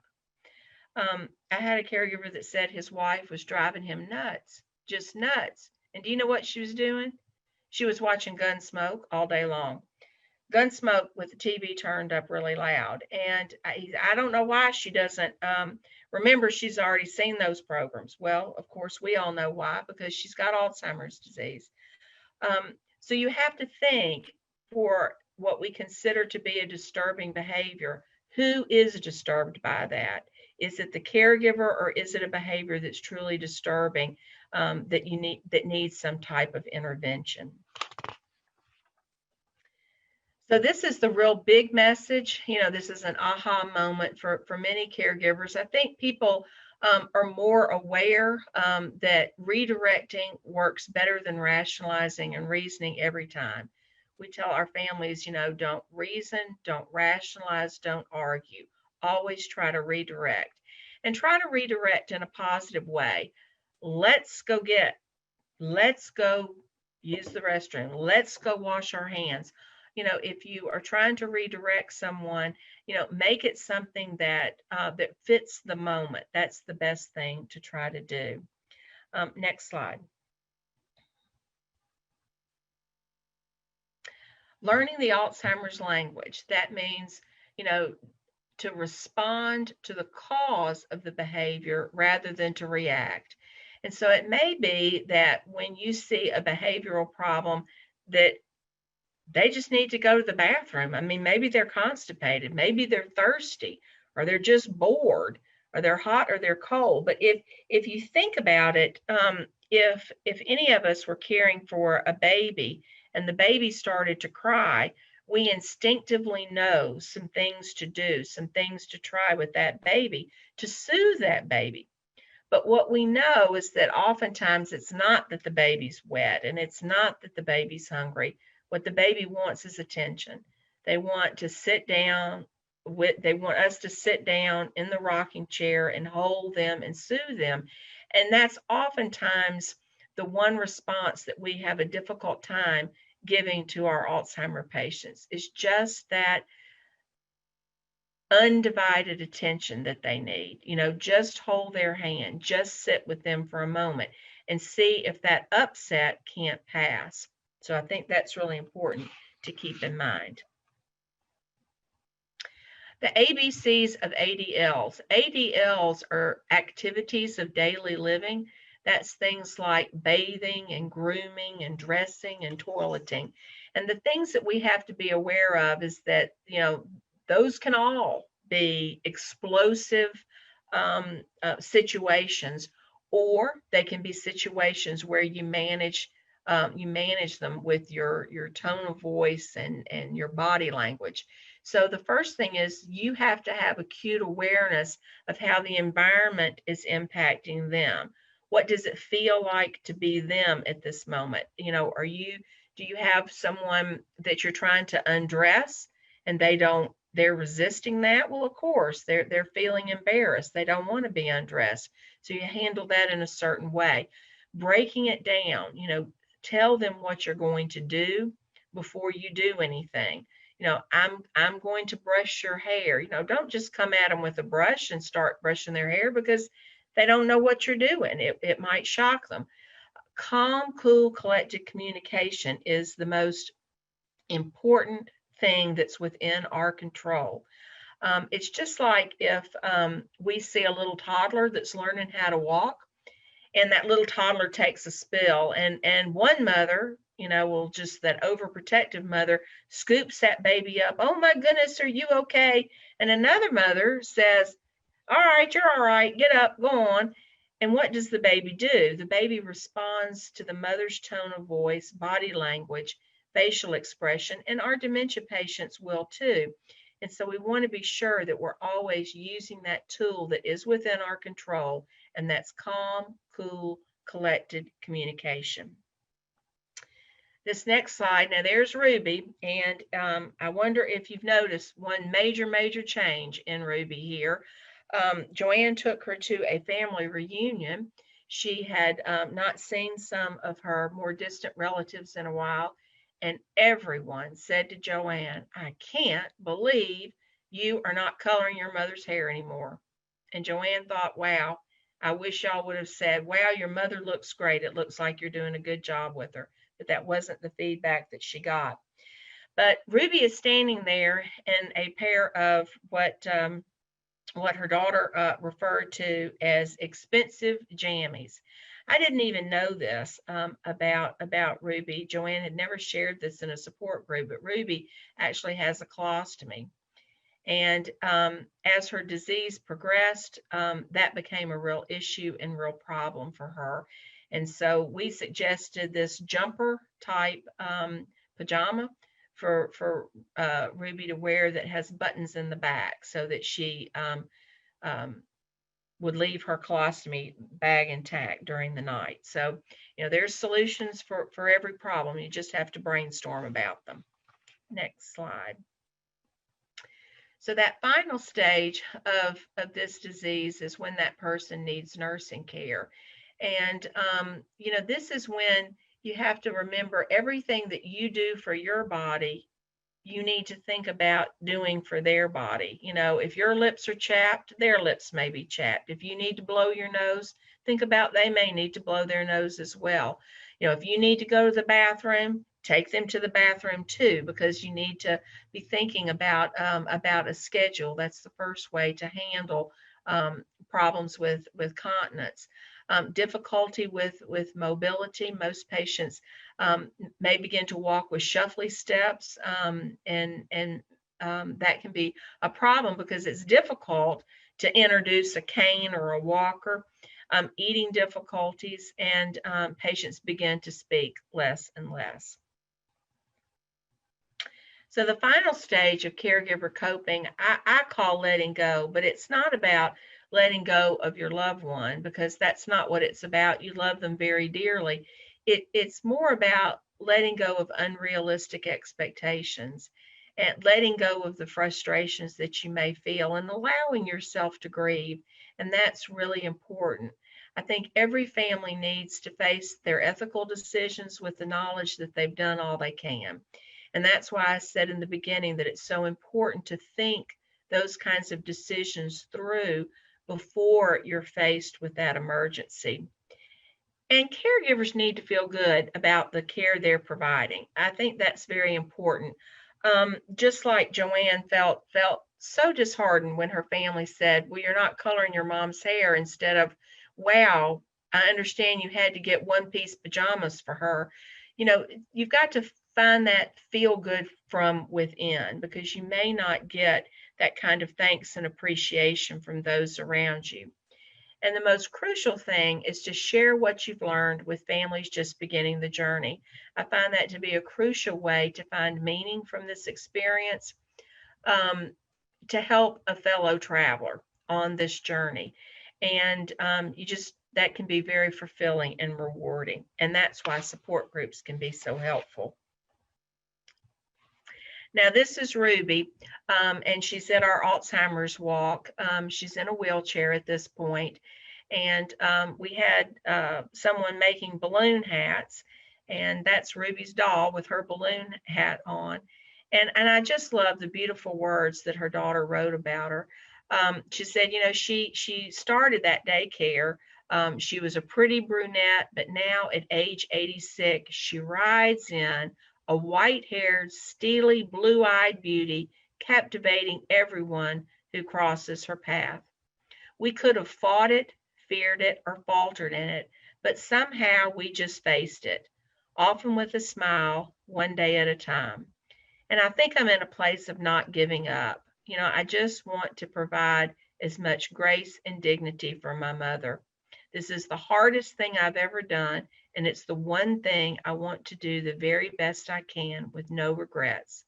I had a caregiver that said his wife was driving him nuts, just nuts. And do you know what she was doing? She was watching Gunsmoke all day long. Gunsmoke with the TV turned up really loud. And I don't know why she doesn't remember. She's already seen those programs. Well, of course, we all know why, because she's got Alzheimer's disease. So you have to think, for what we consider to be a disturbing behavior, who is disturbed by that? Is it the caregiver, or is it a behavior that's truly disturbing that needs some type of intervention? So this is the real big message. You know, this is an aha moment for many caregivers. I think people are more aware that redirecting works better than rationalizing and reasoning every time. We tell our families, you know, don't reason, don't rationalize, don't argue. Always try to redirect, and try to redirect in a positive way. Let's go use the restroom. Let's go wash our hands. You know, if you are trying to redirect someone, you know, make it something that that fits the moment. That's the best thing to try to do. Next slide. Learning the Alzheimer's language. That means, you know, to respond to the cause of the behavior rather than to react. And so it may be that when you see a behavioral problem, that they just need to go to the bathroom. I mean, maybe they're constipated, maybe they're thirsty, or they're just bored, or they're hot, or they're cold. But if you think about it, if any of us were caring for a baby and the baby started to cry, we instinctively know some things to do, some things to try with that baby to soothe that baby. But what we know is that oftentimes it's not that the baby's wet, and it's not that the baby's hungry. What the baby wants is attention. They want to sit down they want us to sit down in the rocking chair and hold them and soothe them. And that's oftentimes the one response that we have a difficult time giving to our Alzheimer patients, is just that undivided attention that they need. You know, just hold their hand, just sit with them for a moment and see if that upset can't pass. So I think that's really important to keep in mind. The ABCs of ADLs. ADLs are activities of daily living. That's things like bathing and grooming and dressing and toileting. And the things that we have to be aware of is that, you know, those can all be explosive situations, or they can be situations where you manage them with your tone of voice and your body language. So the first thing is you have to have acute awareness of how the environment is impacting them. What does it feel like to be them at this moment? You know, do you have someone that you're trying to undress and they're resisting that? Well, of course, they're feeling embarrassed. They don't want to be undressed. So you handle that in a certain way. Breaking it down, you know, tell them what you're going to do before you do anything. You know, I'm going to brush your hair. You know, don't just come at them with a brush and start brushing their hair, because they don't know what you're doing. It might shock them. Calm, cool, collected communication is the most important thing that's within our control. It's just like if we see a little toddler that's learning how to walk, and that little toddler takes a spill, and one mother, you know, will just, that overprotective mother, scoops that baby up. Oh my goodness, are you okay? And another mother says, all right, you're all right, get up, go on. And what does the baby do? The baby responds to the mother's tone of voice, body language, facial expression, and our dementia patients will too. And so we want to be sure that we're always using that tool that is within our control, and that's calm, cool, collected communication. This next slide, now there's Ruby, and I wonder if you've noticed one major change in Ruby here. Joanne took her to a family reunion. She had not seen some of her more distant relatives in a while, and everyone said to Joanne, "I can't believe you are not coloring your mother's hair anymore." And Joanne thought, wow, I wish y'all would have said, wow, your mother looks great. It looks like you're doing a good job with her. But that wasn't the feedback that she got. But Ruby is standing there in a pair of what her daughter referred to as expensive jammies. I didn't even know this about Ruby. Joanne had never shared this in a support group, but Ruby actually has a colostomy. And as her disease progressed, that became a real issue and real problem for her. And so we suggested this jumper type pajama for Ruby to wear that has buttons in the back so that she would leave her colostomy bag intact during the night. So, there's solutions for every problem. You just have to brainstorm about them. Next slide. So that final stage of this disease is when that person needs nursing care. And, this is when you have to remember everything that you do for your body, you need to think about doing for their body. If your lips are chapped, their lips may be chapped. If you need to blow your nose, think about they may need to blow their nose as well. If you need to go to the bathroom, take them to the bathroom too, because you need to be thinking about a schedule. That's the first way to handle problems with continence. Difficulty with mobility. Most patients may begin to walk with shuffly steps, and that can be a problem because it's difficult to introduce a cane or a walker. Eating difficulties, and patients begin to speak less and less. So the final stage of caregiver coping, I call letting go, but it's not about letting go of your loved one, because that's not what it's about. You love them very dearly. It's more about letting go of unrealistic expectations and letting go of the frustrations that you may feel and allowing yourself to grieve. And that's really important. I think every family needs to face their ethical decisions with the knowledge that they've done all they can. And that's why I said in the beginning that it's so important to think those kinds of decisions through before you're faced with that emergency. And caregivers need to feel good about the care they're providing. I think that's very important. Just like Joanne felt so disheartened when her family said, well, you're not coloring your mom's hair, instead of, wow, I understand you had to get one-piece pajamas for her. You've got to find that feel good from within, because you may not get that kind of thanks and appreciation from those around you. And the most crucial thing is to share what you've learned with families just beginning the journey. I find that to be a crucial way to find meaning from this experience, to help a fellow traveler on this journey. And that can be very fulfilling and rewarding. And that's why support groups can be so helpful. Now, this is Ruby, and she's at our Alzheimer's walk. She's in a wheelchair at this point, and we had someone making balloon hats, and that's Ruby's doll with her balloon hat on. And I just love the beautiful words that her daughter wrote about her. She said, she started that daycare. She was a pretty brunette, but now at age 86, she rides in a white-haired, steely, blue-eyed beauty, captivating everyone who crosses her path. We could have fought it, feared it, or faltered in it, but somehow we just faced it, often with a smile, one day at a time. And I think I'm in a place of not giving up. I just want to provide as much grace and dignity for my mother. This is the hardest thing I've ever done, and it's the one thing I want to do the very best I can with no regrets.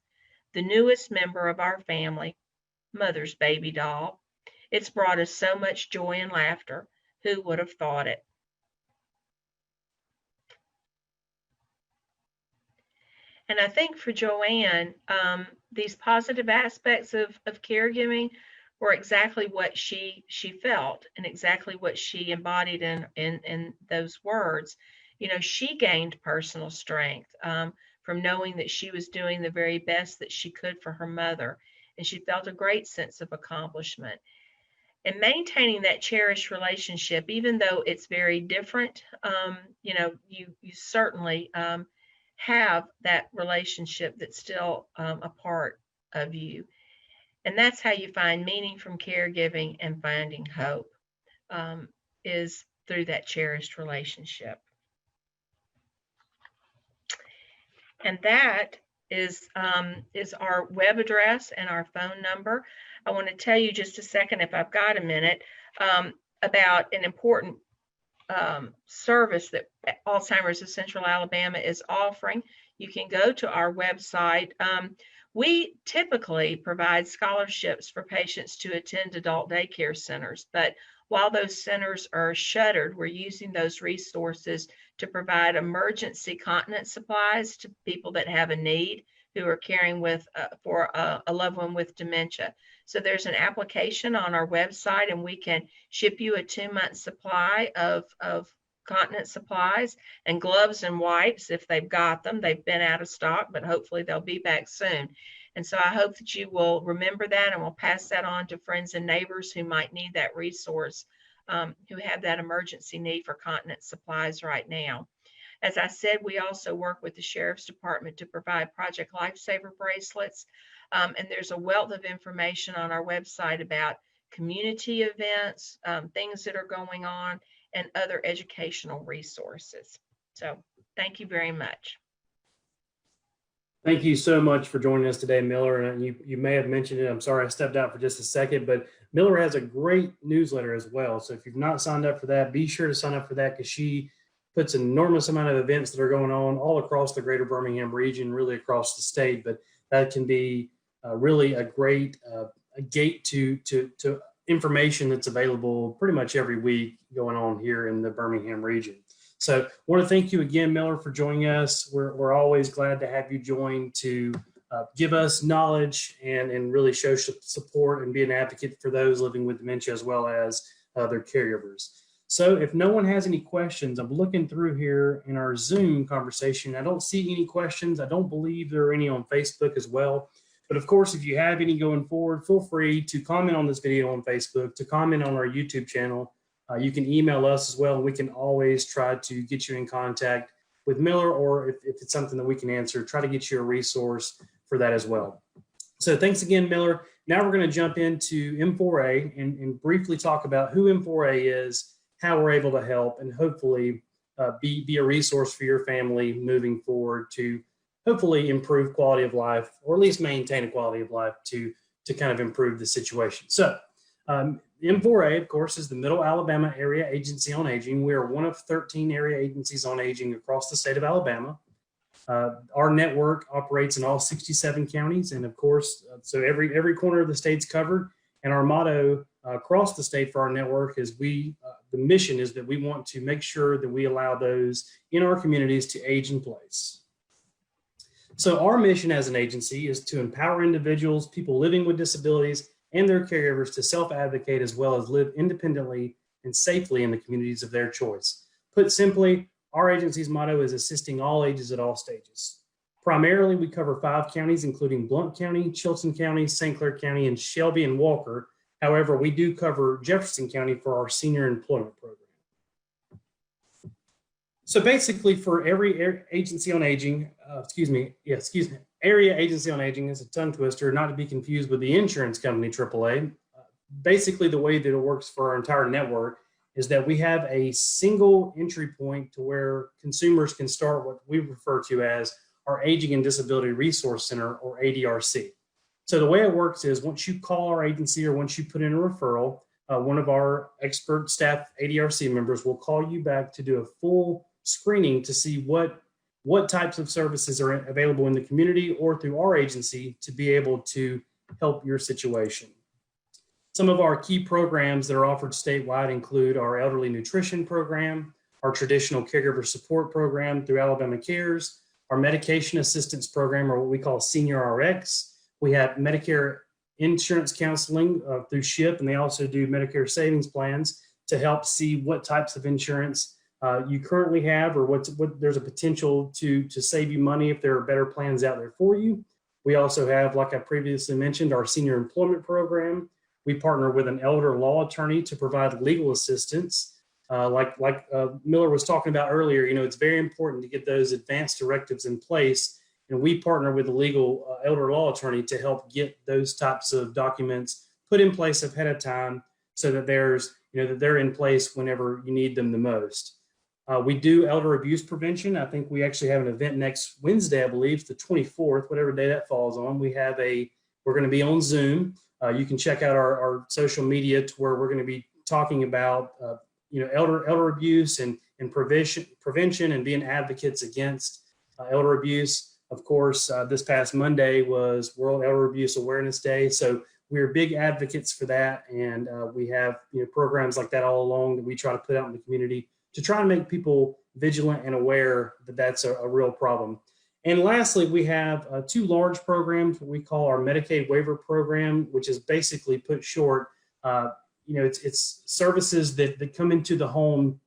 The newest member of our family, Mother's baby doll. It's brought us so much joy and laughter. Who would have thought it? And I think for Joanne, these positive aspects of caregiving were exactly what she felt and exactly what she embodied in those words. You know, she gained personal strength from knowing that she was doing the very best that she could for her mother, and she felt a great sense of accomplishment. And maintaining that cherished relationship, even though it's very different, you know, you certainly have that relationship that's still a part of you. And that's how you find meaning from caregiving and finding hope, is through that cherished relationship. And that is our web address and our phone number. I want to tell you just a second, if I've got a minute, about an important service that Alzheimer's of Central Alabama is offering. You can go to our website. We typically provide scholarships for patients to attend adult daycare centers, but while those centers are shuttered, we're using those resources to provide emergency continence supplies to people that have a need who are caring for a loved one with dementia. So there's an application on our website, and we can ship you a 2-month supply of continence supplies and gloves and wipes if they've got them. They've been out of stock, but hopefully they'll be back soon. And so I hope that you will remember that and will pass that on to friends and neighbors who might need that resource, who have that emergency need for continence supplies right now. As I said, we also work with the Sheriff's Department to provide Project Lifesaver bracelets. And there's a wealth of information on our website about community events, things that are going on, and other educational resources. So thank you very much. Thank you so much for joining us today, Miller. And you may have mentioned it. I'm sorry I stepped out for just a second, but Miller has a great newsletter as well. So if you've not signed up for that, be sure to sign up for that, because she puts an enormous amount of events that are going on all across the greater Birmingham region, really across the state. But that can be really a great a gate to information that's available pretty much every week going on here in the Birmingham region. So I want to thank you again, Miller, for joining us. We're always glad to have you join to give us knowledge and really show support and be an advocate for those living with dementia as well as their caregivers. So if no one has any questions, I'm looking through here in our Zoom conversation. I don't see any questions. I don't believe there are any on Facebook as well. But of course, if you have any going forward, feel free to comment on this video on Facebook, to comment on our YouTube channel. You can email us as well, and we can always try to get you in contact with Miller, or if it's something that we can answer, try to get you a resource for that as well. So thanks again, Miller. Now we're going to jump into M4A and briefly talk about who M4A is, how we're able to help, and hopefully be a resource for your family moving forward to hopefully improve quality of life, or at least maintain a quality of life to kind of improve the situation. So M4A, of course, is the Middle Alabama Area Agency on Aging. We are one of 13 area agencies on aging across the state of Alabama. Our network operates in all 67 counties, and of course, so every corner of the state's covered. And our motto across the state for our network is the mission is that we want to make sure that we allow those in our communities to age in place. So our mission as an agency is to empower individuals, people living with disabilities, and their caregivers to self-advocate as well as live independently and safely in the communities of their choice. Put simply, our agency's motto is assisting all ages at all stages. Primarily, we cover 5 counties, including Blount County, Chilton County, St. Clair County, and Shelby and Walker. However, we do cover Jefferson County for our senior employment program. So basically, for every agency on aging, area agency on aging is a tongue twister, not to be confused with the insurance company AAA. Basically, the way that it works for our entire network is that we have a single entry point to where consumers can start what we refer to as our Aging and Disability Resource Center, or ADRC. So the way it works is once you call our agency or once you put in a referral, one of our expert staff ADRC members will call you back to do a full screening to see what types of services are available in the community or through our agency to be able to help your situation. Some of our key programs that are offered statewide include our elderly nutrition program, our traditional caregiver support program through Alabama Cares, our medication assistance program, or what we call Senior RX. We have Medicare insurance counseling through SHIP, and they also do Medicare savings plans to help see what types of insurance you currently have, or what there's a potential to save you money if there are better plans out there for you. We also have, like I previously mentioned, our senior employment program. We partner with an elder law attorney to provide legal assistance. Like Miller was talking about earlier, it's very important to get those advanced directives in place. And we partner with a legal elder law attorney to help get those types of documents put in place ahead of time so that that they're in place whenever you need them the most. We do elder abuse prevention. I think we actually have an event next Wednesday, I believe, the 24th, whatever day that falls on. We're going to be on Zoom. You can check out our social media to where we're going to be talking about, elder abuse and prevention and being advocates against elder abuse. Of course, this past Monday was World Elder Abuse Awareness Day. So we're big advocates for that. And we have programs like that all along that we try to put out in the community to try to make people vigilant and aware that that's a real problem. And lastly, we have two large programs, what we call our Medicaid waiver program, which is basically, put short, it's services that come into the home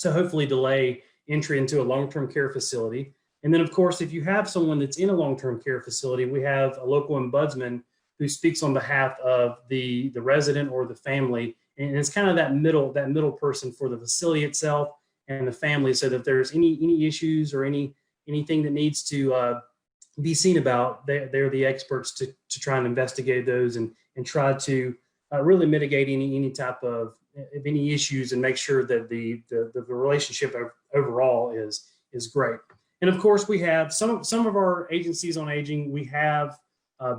to hopefully delay entry into a long-term care facility. And then, of course, if you have someone that's in a long-term care facility, we have a local ombudsman who speaks on behalf of the resident or the family. And it's kind of that middle person for the facility itself and the family, so that if there's any issues or anything that needs to be seen about, they're the experts to try and investigate those and try to really mitigate any type of any issues and make sure that the relationship overall is great. And of course, we have some of our agencies on aging. We have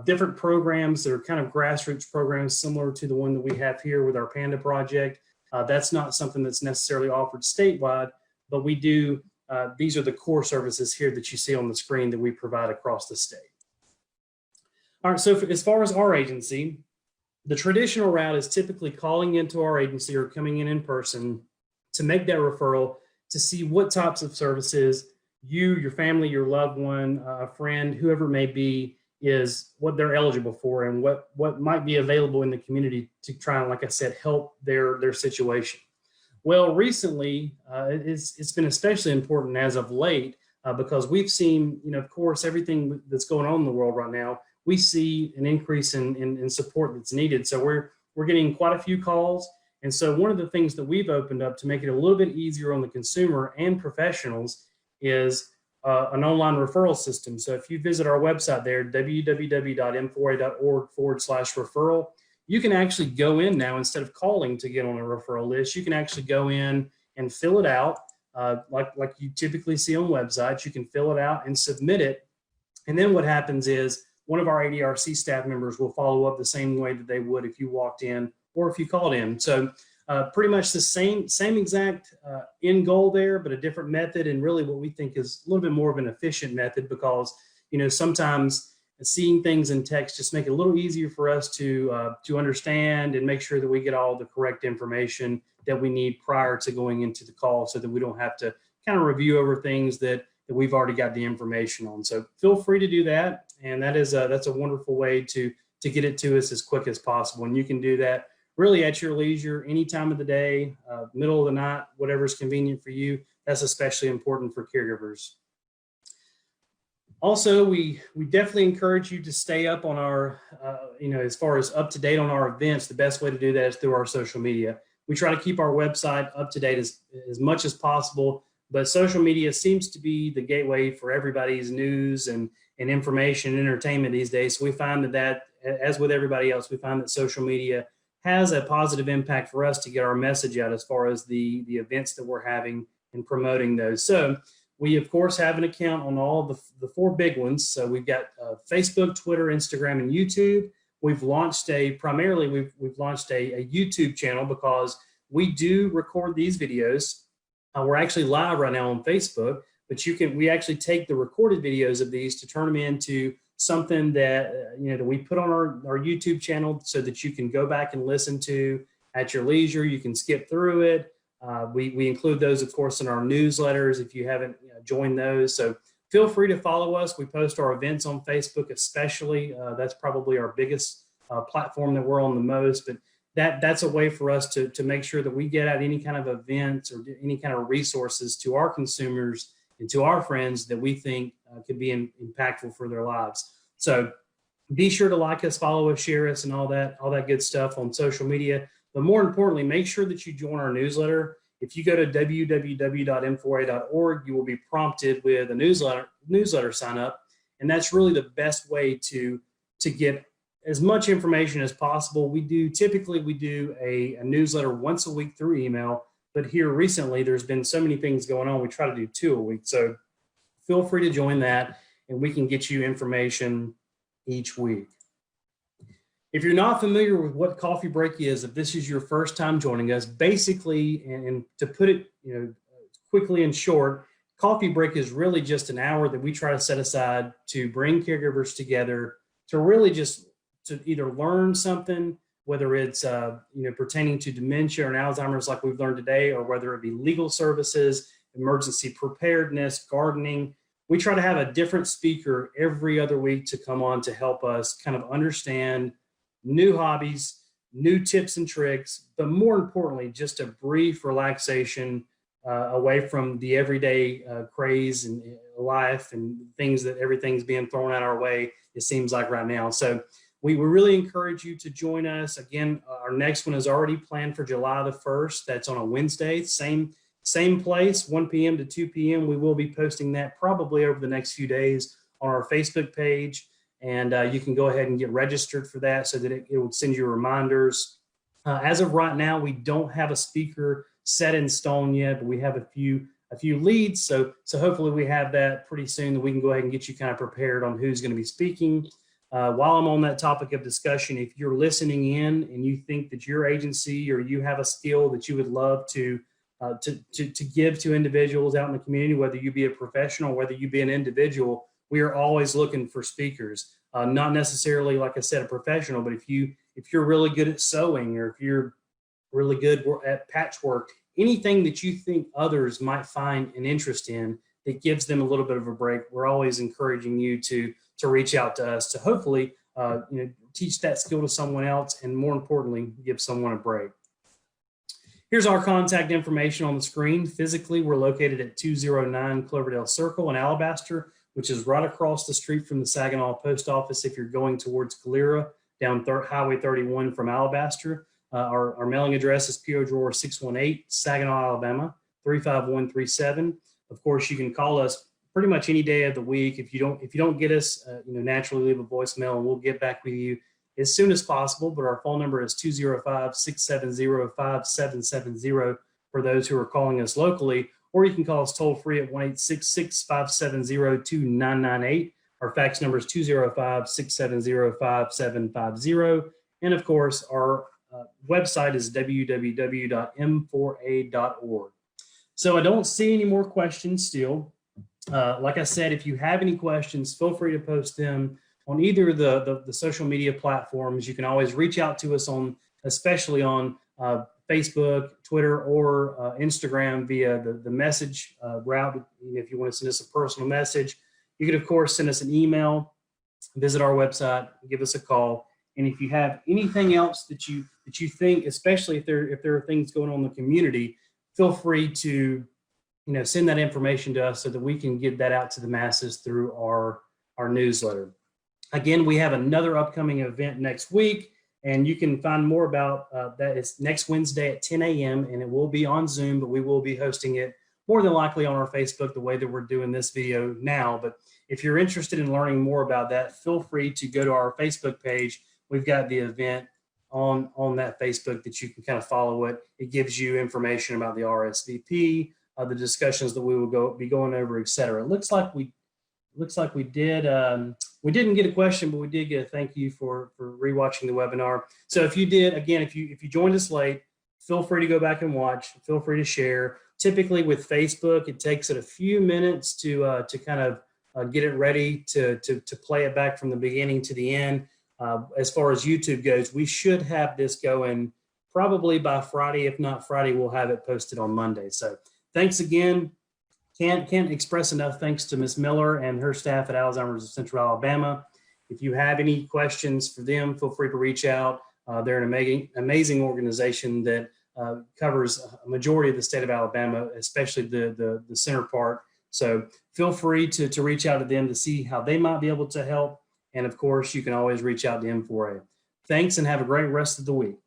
different programs that are kind of grassroots programs similar to the one that we have here with our Panda project. That's not something that's necessarily offered statewide, but we do. These are the core services here that you see on the screen that we provide across the state. All right, so as far as our agency, the traditional route is typically calling into our agency or coming in person to make that referral to see what types of services you, your family, your loved one, a friend, whoever it may be, is what they're eligible for and what might be available in the community to try and, like I said, help their situation. Well, recently, it's been especially important as of late because we've seen, of course, everything that's going on in the world right now. We see an increase in support that's needed. So we're getting quite a few calls. And so one of the things that we've opened up to make it a little bit easier on the consumer and professionals is an online referral system. So if you visit our website there, www.m4a.org/referral, you can actually go in now instead of calling to get on a referral list. You can actually go in and fill it out like you typically see on websites. You can fill it out and submit it. And then what happens is one of our ADRC staff members will follow up the same way that they would if you walked in or if you called in. So pretty much the same exact end goal there, but a different method, and really what we think is a little bit more of an efficient method because, sometimes seeing things in text just make it a little easier for us to understand and make sure that we get all the correct information that we need prior to going into the call so that we don't have to kind of review over things that we've already got the information on. So feel free to do that. And that's a wonderful way to get it to us as quick as possible. And you can do that really at your leisure, any time of the day, middle of the night, whatever is convenient for you. That's especially important for caregivers. Also, we definitely encourage you to stay up on our, as far as up to date on our events. The best way to do that is through our social media. We try to keep our website up to date as much as possible, but social media seems to be the gateway for everybody's news and information and entertainment these days. So we find that, as with everybody else, we find that social media has a positive impact for us to get our message out as far as the events that we're having and promoting those. So we, of course, have an account on all the four big ones. So we've got Facebook, Twitter, Instagram, and YouTube. We've launched we've launched a YouTube channel because we do record these videos. We're actually live right now on Facebook, but we actually take the recorded videos of these to turn them into something that that we put on our YouTube channel so that you can go back and listen to at your leisure. You can skip through it. We include those, of course, in our newsletters if you haven't joined those. So feel free to follow us. We post our events on Facebook especially. That's probably our biggest platform that we're on the most, but that's a way for us to make sure that we get out any kind of events or any kind of resources to our consumers and to our friends that we think could be impactful for their lives. So be sure to like us, follow us, share us, and all that good stuff on social media. But more importantly, make sure that you join our newsletter. If you go to www.m4a.org, you will be prompted with a newsletter sign up. And that's really the best way to get as much information as possible. Typically we do a newsletter once a week through email, but here recently there's been so many things going on, we try to do 2 a week. So feel free to join that and we can get you information each week. If you're not familiar with what coffee break is, if this is your first time joining us, basically, and to put it quickly and short, coffee break is really just an hour that we try to set aside to bring caregivers together to really just to either learn something, whether it's pertaining to dementia and Alzheimer's like we've learned today, or whether it be legal services, emergency preparedness, gardening. We try to have a different speaker every other week to come on to help us kind of understand new hobbies, new tips and tricks, but more importantly, just a brief relaxation away from the everyday craze and life and everything's being thrown out our way, it seems like right now. So we really encourage you to join us. Again, our next one is already planned for July the 1st. That's on a Wednesday, same place, 1 p.m. to 2 p.m. We will be posting that probably over the next few days on our Facebook page. And you can go ahead and get registered for that so that it will send you reminders. As of right now, we don't have a speaker set in stone yet, but we have a few leads. So hopefully we have that pretty soon that we can go ahead and get you kind of prepared on who's going to be speaking. While I'm on that topic of discussion, if you're listening in and you think that your agency or you have a skill that you would love to give to individuals out in the community, whether you be a professional, whether you be an individual, we are always looking for speakers. Not necessarily, like I said, a professional, but if you're really good at sewing, or if you're really good at patchwork, anything that you think others might find an interest in that gives them a little bit of a break, we're always encouraging you to reach out to us to hopefully teach that skill to someone else, and more importantly, give someone a break. Here's our contact information on the screen. Physically, we're located at 209 Cloverdale Circle in Alabaster, which is right across the street from the Saginaw Post Office if you're going towards Calera, down Highway 31 from Alabaster. Our mailing address is P.O. Drawer 618, Saginaw, Alabama, 35137. Of course, you can call us pretty much any day of the week. If you don't get us, naturally leave a voicemail and we'll get back with you as soon as possible. But our phone number is 205-670-5770 for those who are calling us locally, or you can call us toll free at 1-866-570-2998. Our fax number is 205-670-5750. And of course, our website is www.m4a.org. So I don't see any more questions still. Like I said, if you have any questions, feel free to post them on either the social media platforms. You can always reach out to us especially on Facebook, Twitter, or Instagram via the message route. If you want to send us a personal message, you can of course send us an email, visit our website, give us a call. And if you have anything else that you think, especially if there are things going on in the community, feel free to send that information to us so that we can get that out to the masses through our newsletter. Again, we have another upcoming event next week, and you can find more about that. It's next Wednesday at 10 a.m. and it will be on Zoom, but we will be hosting it more than likely on our Facebook the way that we're doing this video now. But if you're interested in learning more about that, feel free to go to our Facebook page. We've got the event on that Facebook that you can kind of follow it. It gives you information about the RSVP, the discussions that we will be going over, et cetera. It looks like we didn't get a question, but we did get a thank you for rewatching the webinar. So if you did, again, if you joined us late, feel free to go back and watch. Feel free to share. Typically with Facebook, it takes it a few minutes to kind of get it ready to play it back from the beginning to the end. As far as YouTube goes, we should have this going probably by Friday. If not Friday, we'll have it posted on Monday. So thanks again. Can't express enough thanks to Ms. Miller and her staff at Alzheimer's of Central Alabama. If you have any questions for them, feel free to reach out. They're an amazing organization that covers a majority of the state of Alabama, especially the center part. So feel free to reach out to them to see how they might be able to help. And of course, you can always reach out to M4A. Thanks and have a great rest of the week.